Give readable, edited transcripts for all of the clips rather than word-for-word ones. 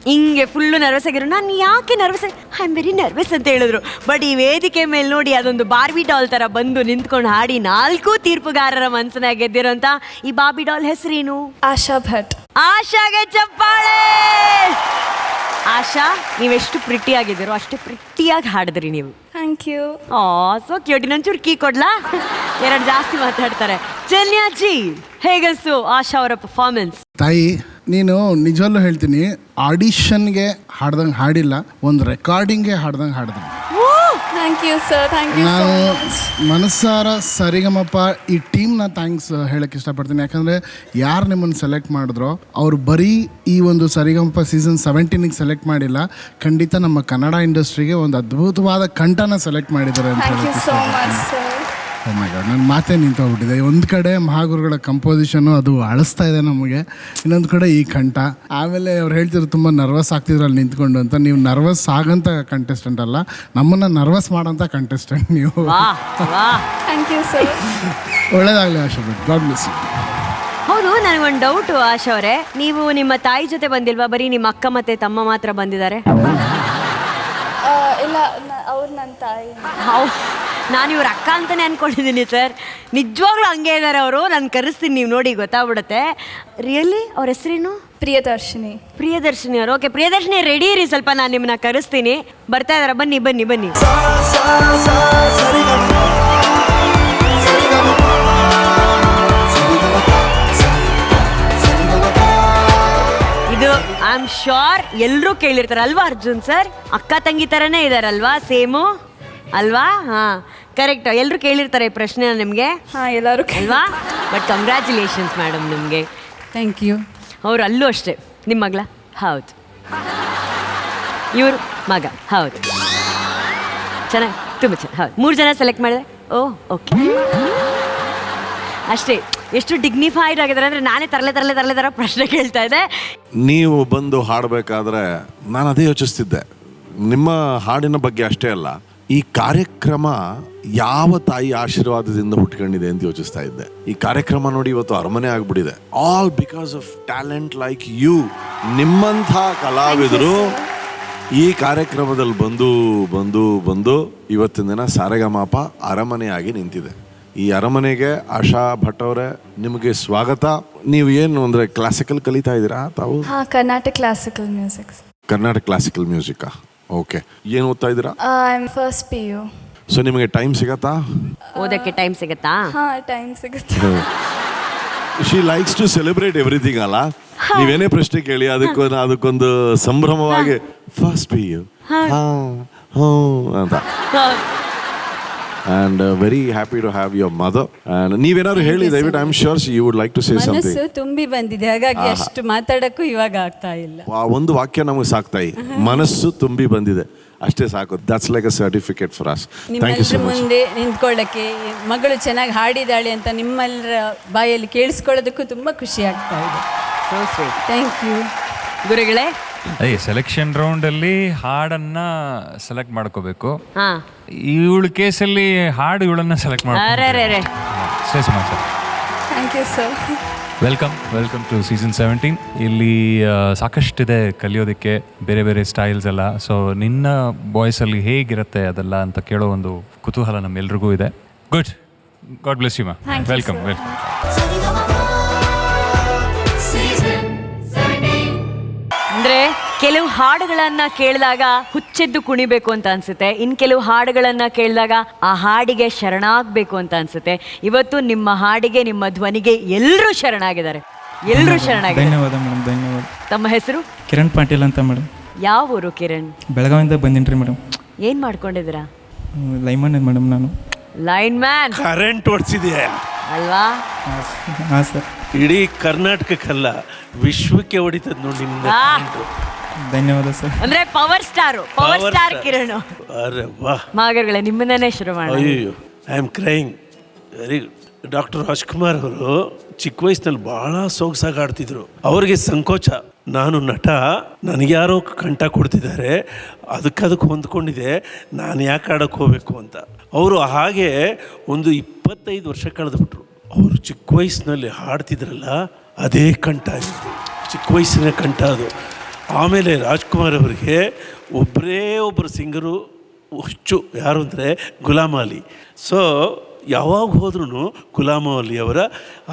ಹಿಂಗೆ full nervous ಆಗಿರೋ. ನಾನು ಯಾಕೆ nervous, I am very nervous ಅಂತ ಹೇಳಿದ್ರು. ಬಟ್ ಈ ವೇದಿಕೆ ಮೇಲೆ ನೋಡಿ ಅದೊಂದು ಬಾರ್ಬಿ ಡಾಲ್ ಥರ ಬಂದು ನಿಂತ್ಕೊಂಡು ಹಾಡಿ 4 ತೀರ್ಪುಗಾರರ ಮನಸ್ಸನ್ನ ಗೆದ್ದಿರೋಂಥ ಈ ಬಾರ್ಬಿ ಡಾಲ್ ಹೆಸರೇನು? ಆಶಾ ಭಟ್. ಆಶಾಗೆ ಚಪ್ಪಾಳೆ. ಆಶಾ, ನೀವೆಷ್ಟು ಪ್ರಿಟಿ ಆಗಿದ್ದೀರೋ ಅಷ್ಟೇ ಪ್ರಿಟಿಯಾಗಿ ಹಾಡಿದ್ರಿ ನೀವು. Thank you. So cute. ಇನ್ನೊಂಚೂರು ಕೀ ಕೊಡ್ಲಾ? 2 ಜಾಸ್ತಿ ಮಾತಾಡ್ತಾರೆ. ಚನ್ಯಾಜಿ, ಹೇಗನ್ಸು ಆಶಾ ಅವರ ಪರ್ಫಾರ್ಮೆನ್ಸ್? ತಾಯಿ, ನೀನು ನಿಜವಲ್ಲೂ ಹೇಳ್ತೀನಿ, ಆಡಿಷನ್ಗೆ ಹಾಡ್ದಂಗೆ ಹಾಡಿಲ್ಲ, ಒಂದು ರೆಕಾರ್ಡಿಂಗ್ಗೆ ಹಾಡ್ದಂಗೆ ಹಾಡಿದ್ರಿ. Thank you sir. Thank you. ನಾನು ಮನಸಾರ ಸರಿಗಮಪ ಈ ಟೀಮ್ನ ಥ್ಯಾಂಕ್ಸ್ ಹೇಳಕ್ಕೆ ಇಷ್ಟಪಡ್ತೀನಿ. ಯಾಕಂದರೆ ಯಾರು ನಿಮ್ಮನ್ನು ಸೆಲೆಕ್ಟ್ ಮಾಡಿದ್ರೋ ಅವರು ಬರೀ ಈ ಒಂದು ಸರಿಗಮಪ ಸೀಸನ್ 17ಗೆ ಸೆಲೆಕ್ಟ್ ಮಾಡಿಲ್ಲ, ಖಂಡಿತ ನಮ್ಮ ಕನ್ನಡ ಇಂಡಸ್ಟ್ರಿಗೆ ಒಂದು ಅದ್ಭುತವಾದ ಕಂಠನ ಸೆಲೆಕ್ಟ್ ಮಾಡಿದ್ದಾರೆ ಅಂತ thank you so much sir. Oh my God, ನನ್ನ ಮಾತೇ ನಿಂತೋಗ್ಬಿಟ್ಟಿದೆ. ಒಂದು ಕಡೆ ಮಹಾಗುರುಗಳ ಕಂಪೋಸಿಷನ್ನು ಅದು ಅಳಿಸ್ತಾ ಇದೆ ನಮಗೆ, ಇನ್ನೊಂದು ಕಡೆ ಈ ಕಂಠ. ಆಮೇಲೆ ಅವ್ರು ಹೇಳ್ತಿದ್ರು ತುಂಬ ನರ್ವಸ್ ಆಗ್ತಿದ್ರು ಅಲ್ಲಿ ನಿಂತ್ಕೊಂಡು ಅಂತ. ನೀವು ನರ್ವಸ್ ಆಗಂತ ಕಂಟೆಸ್ಟೆಂಟ್ ಅಲ್ಲ, ನಮ್ಮನ್ನು ನರ್ವಸ್ ಮಾಡೋಂಥ ಕಂಟೆಸ್ಟೆಂಟ್ ನೀವು. Thank you sir. ಒಳ್ಳೇದಾಗಲಿ Asha Bhat, God bless you. ಹೌದು, ನನಗೊಂದು ಡೌಟು ಆಶಾ ಅವರೇ, ನೀವು ನಿಮ್ಮ ತಾಯಿ ಜೊತೆ ಬಂದಿಲ್ವಾ? ಬರೀ ನಿಮ್ಮ ಅಕ್ಕ ಮತ್ತು ತಮ್ಮ ಮಾತ್ರ ಬಂದಿದ್ದಾರೆ? ಇಲ್ಲ, ಅವ್ರು ನನ್ನ ತಾಯಿ. ನಾನು ಇವ್ರ ಅಕ್ಕ ಅಂತಲೇ ಅಂದ್ಕೊಂಡಿದ್ದೀನಿ ಸರ್. ನಿಜವಾಗ್ಲೂ ಹಂಗೆ ಇದ್ದಾರೆ ಅವರು. ನಾನು ಕರೆಸ್ತೀನಿ, ನೀವು ನೋಡಿ ಗೊತ್ತಾಗ್ಬಿಡುತ್ತೆ. ರಿಯಲಿ ಅವ್ರ ಹೆಸರೇನು? ಪ್ರಿಯದರ್ಶಿನಿ. ಪ್ರಿಯದರ್ಶಿನಿ ಅವರು. ಓಕೆ ಪ್ರಿಯದರ್ಶಿನಿ, ರೆಡಿ ಇರಿ, ಸ್ವಲ್ಪ ನಾನು ನಿಮ್ಮನ್ನ ಕರೆಸ್ತೀನಿ. ಬರ್ತಾ ಇದಾರ? ಬನ್ನಿ ಬನ್ನಿ ಬನ್ನಿ. ಇದು ಐ ಆಮ್ ಶ್ಯೂರ್ ಎಲ್ಲರೂ ಕೇಳಿರ್ತಾರೆ ಅಲ್ವಾ ಅರ್ಜುನ್ ಸರ್? ಅಕ್ಕ ತಂಗಿ ಥರನೇ ಇದಾರಲ್ವಾ? ಸೇಮು ಅಲ್ವಾ? ಹಾಂ, ಕರೆಕ್ಟ್. ಎಲ್ಲರೂ ಕೇಳಿರ್ತಾರೆ ಈ ಪ್ರಶ್ನೆನ ನಿಮಗೆ. ಹಾಂ, ಎಲ್ಲರೂ ಅಲ್ವಾ? ಬಟ್ ಕಂಗ್ರ್ಯಾಚುಲೇಷನ್ಸ್ ಮೇಡಮ್ ನಿಮಗೆ. Thank you. ಅವರು ಅಲ್ಲೂ ಅಷ್ಟೇ. ನಿಮ್ಮ ಮಗಳ? ಹೌದು. ಇವರು ಮಗ? ಹೌದು. ಚೆನ್ನಾಗಿ, ತುಂಬ ಚೆನ್ನಾಗಿ. ಹೌದು, 3 ಜನ ಸೆಲೆಕ್ಟ್ ಮಾಡಿದೆ. ಓಕೆ, ಅಷ್ಟೇ. ಎಷ್ಟು ಡಿಗ್ನಿಫೈಡ್ ಆಗಿದ್ದಾರೆ ಅಂದರೆ ನಾನೇ ತರಲೆ ಥರ ಪ್ರಶ್ನೆ ಕೇಳ್ತಾ ಇದ್ದೆ. ನೀವು ಬಂದು ಹಾಡಬೇಕಾದ್ರೆ ನಾನು ಅದೇ ಯೋಚಿಸ್ತಿದ್ದೆ, ನಿಮ್ಮ ಹಾಡಿನ ಬಗ್ಗೆ ಅಷ್ಟೇ ಅಲ್ಲ, ಈ ಕಾರ್ಯಕ್ರಮ ಯಾವ ತಾಯಿ ಆಶೀರ್ವಾದದಿಂದ ಹುಟ್ಕೊಂಡಿದೆ ಅಂತ ಯೋಚಿಸ್ತಾ ಇದ್ದೆ. ಈ ಕಾರ್ಯಕ್ರಮ ನೋಡಿ ಇವತ್ತು ಅರಮನೆ ಆಗ್ಬಿಟ್ಟಿದೆ. All because of talent like you. ನಿಮ್ಮಂಥ ಕಲಾವಿದರು ಈ ಕಾರ್ಯಕ್ರಮದಲ್ಲಿ ಬಂದು ಬಂದು ಬಂದು ಇವತ್ತಿನ ದಿನ ಸಾರೆಗಮಪ ಅರಮನೆಯಾಗಿ ನಿಂತಿದೆ. ಈ ಅರಮನೆಗೆ ಆಶಾ ಭಟ್ ಅವರೇ, ನಿಮಗೆ ಸ್ವಾಗತ. ನೀವು ಏನು ಅಂದರೆ ಕ್ಲಾಸಿಕಲ್ ಕಲಿತಾ ಇದ್ದೀರಾ ತಾವು? ಹಾಂ, Karnataka classical music. Karnataka classical ಮ್ಯೂಸಿಕಾ? ಓಕೆ. ಏನು ಓದ್ತಾ ಇದ್ದೀರಾ? I am first PU. So ನಿಮಗೆ ಟೈಮ್ ಸಿಗತ್ತಾ? ಓದಕ್ಕೆ ಟೈಮ್ ಸಿಗತ್ತಾ? ಹಾಂ, ಟೈಮ್ ಸಿಗುತ್ತೆ. She likes to celebrate everything ಅಲ್ಲ. ನೀವೇನೇ ಪ್ರಶ್ನೆ ಕೇಳಿ ಅದಕ್ಕೊಂದು ಸಂಭ್ರಮವಾಗಿ ಫಸ್ಟ್ PU ಅಂತ. And very happy to have your mother. And ನೀವೇನಾದ್ರು ಹೇಳಿ ದಯವಿಟ್ಟು. I am sure you would like to say something. ಮನಸ್ಸು ತುಂಬಿ ಬಂದಿದೆ, ಹಾಗಾಗಿ ಅಷ್ಟು ಮಾತಾಡಕ್ಕೂ ಇವಾಗ ಆಗ್ತಾ ಇಲ್ಲ. ಒಂದು ವಾಕ್ಯ ನಮಗೆ ಸಾಕ್ತಾಯಿ, ಮನಸ್ಸು ತುಂಬಿ ಬಂದಿದೆ, ಅಷ್ಟೇ ಸಾಕು. That's like a certificate for us. Thank you so much. ಮುಂದೆ ನಿಂತ್ಕೊಳ್ಳಕ್ಕೆ ಮಗಳು ಚೆನ್ನಾಗಿ ಹಾಡಿದಾಳೆ ಅಂತ ನಿಮ್ಮೆಲ್ಲರ ಬಾಯಲ್ಲಿ ಕೇಳಿಸ್ಕೊಳ್ಳೋದಕ್ಕೂ ತುಂಬ ಖುಷಿ ಆಗ್ತಾ ಇದೆ. So sweet. ಥ್ಯಾಂಕ್ ಯು ಗುರುಗಳೇ. ಅದೇ ಸೆಲೆಕ್ಷನ್ ರೌಂಡಲ್ಲಿ ಹಾಡನ್ನು ಸೆಲೆಕ್ಟ್ ಮಾಡ್ಕೋಬೇಕು. ಹಾಂ, ಇವಳ ಕೇಸಲ್ಲಿ ಹಾಡು ಇವಳನ್ನು select are sir. Thank you sir. Welcome to season 17. ಇಲ್ಲಿ ಸಾಕಷ್ಟಿದೆ ಕಲಿಯೋದಕ್ಕೆ, ಬೇರೆ ಬೇರೆ ಸ್ಟೈಲ್ಸ್ ಎಲ್ಲ. ಸೊ ನಿನ್ನ ವಾಯ್ಸಲ್ಲಿ ಹೇಗಿರುತ್ತೆ ಅದೆಲ್ಲ ಅಂತ ಕೇಳೋ ಒಂದು ಕುತೂಹಲ ನಮ್ಮೆಲ್ರಿಗೂ ಇದೆ. ಗುಡ್, ಗಾಡ್ ಬ್ಲೆಸ್ ಯು ಮಾ. ವೆಲ್ಕಮ್. ಅಂದರೆ ಕೆಲವು ಹಾಡುಗಳನ್ನು ಕೇಳಿದಾಗ ಹುಚ್ಚೆದ್ದು ಕುಣಿಬೇಕು ಅಂತ ಅನಿಸುತ್ತೆ, ಇನ್ನು ಕೆಲವು ಹಾಡುಗಳನ್ನು ಕೇಳಿದಾಗ ಆ ಹಾಡಿಗೆ ಶರಣಾಗಬೇಕು ಅಂತ ಅನಿಸುತ್ತೆ. ಇವತ್ತು ನಿಮ್ಮ ಹಾಡಿಗೆ, ನಿಮ್ಮ ಧ್ವನಿಗೆ ಎಲ್ಲರೂ ಶರಣಾಗಿದ್ದಾರೆ. ಧನ್ಯವಾದ ಮೇಡಮ್, ಧನ್ಯವಾದ. ತಮ್ಮ ಹೆಸರು? ಕಿರಣ್ ಪಾಟೀಲ್ ಅಂತ ಮೇಡಮ್. ಯಾವ ಊರು ಕಿರಣ್? ಬೆಳಗಾವಿಯಿಂದ ಬಂದಿನಿ ರೀ ಮೇಡಮ್. ಏನು ಮಾಡ್ಕೊಂಡಿದ್ದೀರಾ? Lineman madam. ನಾನು ಲೈನ್ ಮ್ಯಾನ್. ಕರೆಂಟ್ ಹೊಡ್ಸಿದ್ಯಾ ಅಲ್ವಾ? ಹಾಂ ಸರ್. ಇಡೀ ಕರ್ನಾಟಕಕ್ಕಲ್ಲ, ವಿಶ್ವಕ್ಕೆ ಹೊಡಿತದ ನೋಡಿ. ಧನ್ಯವಾದ ಸರ್. ಅಂದ್ರೆ ಪವರ್ ಸ್ಟಾರ್ ಕಿರಣ್. ಅರೆ ವಾ. ಮಾಗರ್ಗಳೇ, ನಿಮ್ಮನ್ನೇ ಶುರು ಮಾಡಿ. ಅಯ್ಯೋ, I am crying. Very good. Doctor Rajkumar ಅವರು ಚಿಕ್ಕ ವಯಸ್ಸಿನಲ್ಲಿ ಭಾಳ ಸೊಗಸಾಗಿ ಆಡ್ತಿದ್ರು. ಅವ್ರಿಗೆ ಸಂಕೋಚ, ನಾನು ನಟ, ನನಗ್ಯಾರೋ ಕಂಠ ಕೊಡ್ತಿದ್ದಾರೆ, ಅದಕ್ಕೆ ಹೊಂದ್ಕೊಂಡಿದೆ, ನಾನು ಯಾಕೆ ಆಡೋಕ್ಕೆ ಹೋಗಬೇಕು ಅಂತ. ಅವರು ಹಾಗೆ ಒಂದು 25 ವರ್ಷ ಕಳೆದುಬಿಟ್ರು. ಅವರು ಚಿಕ್ಕ ವಯಸ್ಸಿನಲ್ಲಿ ಹಾಡ್ತಿದ್ರಲ್ಲ, ಅದೇ ಕಂಠ ಆಗಿತ್ತು, ಚಿಕ್ಕ ವಯಸ್ಸಿನ ಕಂಠ ಅದು. ಆಮೇಲೆ ರಾಜ್ಕುಮಾರ್ ಅವರಿಗೆ ಒಬ್ಬರೇ ಒಬ್ಬರು ಸಿಂಗರು ಹುಚ್ಚು ಯಾರು ಅಂದರೆ ಗುಲಾಮ್ ಅಲಿ. ಸೊ ಯಾವಾಗ ಹೋದ್ರೂ ಗುಲಾಮ್ ಅಲಿ ಅವರ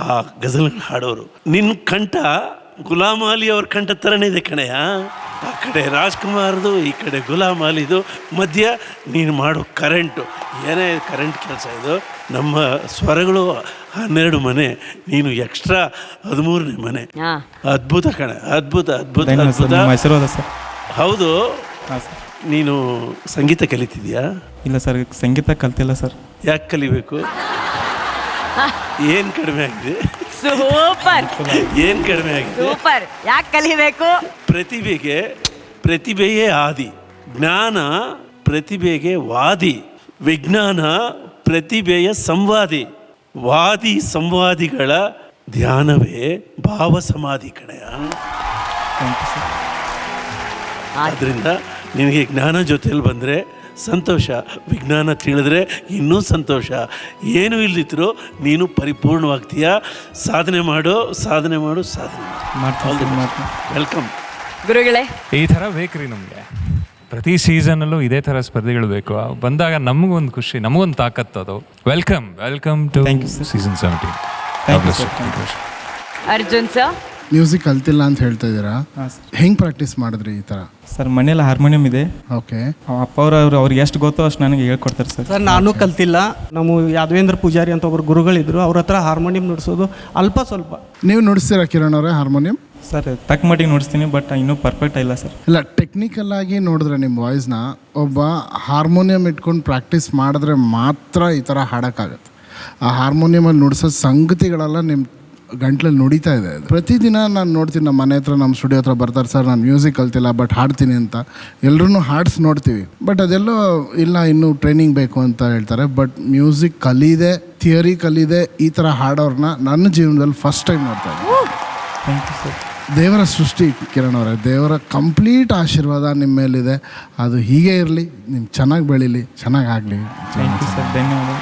ಆ ಗಜಲ್ಗಳನ್ನ ಹಾಡೋರು. ನಿನ್ನ ಕಂಠ ಗುಲಾಮ್ ಅಲಿ ಅವ್ರ ಕಂಠ ಥರನೇ ಇದೆ ಕಣೆಯ. ಆ ಕಡೆ ರಾಜ್ಕುಮಾರ್ದು, ಈ ಕಡೆ ಗುಲಾಮ್ ಅಲಿದು, ಮಧ್ಯ ನೀನು ಮಾಡೋ ಕರೆಂಟು, ಏನೇ ಕರೆಂಟ್ ಕೆಲಸ ಇದು. ನಮ್ಮ ಸ್ವರಗಳು 12 ಮನೆ, ನೀನು ಎಕ್ಸ್ಟ್ರಾ 13ನೇ ಮನೆ. ಹಾ. ಅದ್ಭುತ ಕಣೆ, ಅದ್ಭುತ ಅದ್ಭುತ ಧನ್ಯವಾದ ಸರ್, ಅದ್ಭುತ. ನಿಮ್ಮ ಆಶೀರ್ವಾದ ಸರ್. ಹೌದು, ಹಾಂ ಸರ್. ನೀನು ಸಂಗೀತ ಕಲಿತಿದ್ಯಾ? ಇಲ್ಲ ಸರ್, ಸಂಗೀತ ಕಲ್ತಿಲ್ಲ ಸರ್. ಯಾಕೆ ಕಲಿಬೇಕು? ಏನು ಕಡಿಮೆ ಆಗಿದೆ? ಸೂಪರ್ ಏನು ಕಡಿಮೆ ಆಗಿದೆ? ಸೂಪರ್. ಯಾಕೆ ಕಲಿಬೇಕು? ಪ್ರತಿಭೆಯೇ ಆದಿ, ಜ್ಞಾನ ಪ್ರತಿಭೆಗೆ ವಾದಿ, ವಿಜ್ಞಾನ ಪ್ರತಿಭೆಯ ಸಂವಾದಿ, ವಾದಿ ಸಂವಾದಿಗಳ ಧ್ಯಾನವೇ ಭಾವ ಸಮಾಧಿ ಕಣೆಯ. Thank you sir. ಆದ್ದರಿಂದ ನಿನಗೆ ಜ್ಞಾನ ಜೊತೆಯಲ್ಲಿ ಬಂದರೆ ಸಂತೋಷ, ವಿಜ್ಞಾನ ತಿಳಿದ್ರೆ ಇನ್ನೂ ಸಂತೋಷ. ಏನು ಇಲ್ಲದಿದ್ರು ನೀನು ಪರಿಪೂರ್ಣವಾಗ್ತೀಯ. ಸಾಧನೆ ಮಾಡು, ಸಾಧನೆ ಮಾಡು, ಸಾಧನೆ ಮಾಡ್ತೀನಿ. ವೆಲ್ಕಮ್. ಗುರುಗಳೇ, ಈ ಥರ ಬೇಕ್ರಿ ನಮಗೆ. ಪ್ರತಿ ಸೀಸನಲ್ಲೂ ಇದೇ ಥರ ಸ್ಪರ್ಧೆಗಳು ಬೇಕು. ಬಂದಾಗ ನಮಗೊಂದು ಖುಷಿ, ನಮಗೊಂದು ತಾಕತ್ತು ಅದು. Welcome to Thank you, sir. Season 17. Thank you, sir. Thank you. Arjun sir, music ಕಲ್ತಿಲ್ಲ ಅಂತ ಹೇಳ್ತಾ ಇದ್ದೀರಾ, ಹಾಂ ಸರ್. ಹೆಂಗೆ ಪ್ರಾಕ್ಟೀಸ್ ಮಾಡಿದ್ರಿ ಈ ಥರ? ಸರ್ ಮನೇಲಿ ಹಾರ್ಮೋನಿಯಂ ಇದೆ. ಓಕೆ. ಅಪ್ಪ ಅವ್ರಿಗೆ ಎಷ್ಟು ಗೊತ್ತೋ ಅಷ್ಟು ನನಗೆ ಹೇಳ್ಕೊಡ್ತಾರೆ ಸರ್. ಸರ್ ನಾನು ಕಲ್ತಿಲ್ಲ. ನಮ್ಮ ಯಾದವೇಂದ್ರ ಪೂಜಾರಿ ಅಂತ ಒಬ್ಬರು ಗುರುಗಳಿದ್ರು, ಅವ್ರ ಹತ್ರ ಹಾರ್ಮೋನಿಯಂ ನುಡಿಸೋದು ಅಲ್ಪ ಸ್ವಲ್ಪ. ನೀವು ನುಡಿಸ್ತೀರಾ ಕಿರಣ್ ಅವರೇ ಹಾರ್ಮೋನಿಯಂ? ಸರ್ ತಕ್ಕ ಮಟ್ಟಿಗೆ ನೋಡಿಸ್ತೀನಿ, ಬಟ್ ಇನ್ನೂ ಪರ್ಫೆಕ್ಟ್ ಇಲ್ಲ ಸರ್. ಇಲ್ಲ, ಟೆಕ್ನಿಕಲ್ ಆಗಿ ನೋಡಿದ್ರೆ ನಿಮ್ಮ ವಾಯ್ಸ್ನ ಒಬ್ಬ ಹಾರ್ಮೋನಿಯಂ ಇಟ್ಕೊಂಡು ಪ್ರಾಕ್ಟೀಸ್ ಮಾಡಿದ್ರೆ ಮಾತ್ರ ಈ ಥರ ಹಾಡೋಕ್ಕಾಗತ್ತೆ. ಆ ಹಾರ್ಮೋನಿಯಮಲ್ಲಿ ನುಡಿಸೋ ಸಂಗತಿಗಳೆಲ್ಲ ನಿಮ್ಮ ಗಂಟ್ಲಲ್ಲಿ ನುಡಿತಾ ಇದೆ. ಅದು ಪ್ರತಿದಿನ ನಾನು ನೋಡ್ತೀನಿ, ನಮ್ಮ ಮನೆ ಹತ್ರ, ನಮ್ಮ ಸ್ಟುಡಿಯೋ ಹತ್ರ ಬರ್ತಾರೆ, ಸರ್ ನಾನು ಮ್ಯೂಸಿಕ್ ಕಲ್ತಿಲ್ಲ ಬಟ್ ಹಾಡ್ತೀನಿ ಅಂತ. ಎಲ್ಲರೂ ಹಾಡ್ಸಿ ನೋಡ್ತೀವಿ, ಬಟ್ ಅದೆಲ್ಲೋ ಇಲ್ಲ, ಇನ್ನೂ ಟ್ರೈನಿಂಗ್ ಬೇಕು ಅಂತ ಹೇಳ್ತಾರೆ. ಬಟ್ ಮ್ಯೂಸಿಕ್ ಕಲಿದೆ, ಥಿಯರಿ ಕಲಿದೆ, ಈ ಥರ ಹಾಡೋರನ್ನ ನನ್ನ ಜೀವನದಲ್ಲಿ ಫಸ್ಟ್ ಟೈಮ್ ನೋಡ್ತಾ ಇದ್ದೀನಿ. Thank you sir. ದೇವರ ಸೃಷ್ಟಿ ಕಿರಣ್ ಅವರೇ, ದೇವರ ಕಂಪ್ಲೀಟ್ ಆಶೀರ್ವಾದ ನಿಮ್ಮ ಮೇಲಿದೆ. ಅದು ಹೀಗೆ ಇರಲಿ, ನಿಮ್ಗೆ ಚೆನ್ನಾಗಿ ಬೆಳೀಲಿ, ಚೆನ್ನಾಗಿ ಆಗಲಿ. ಥ್ಯಾಂಕ್ ಯು ಸರ್, ಧನ್ಯವಾದ.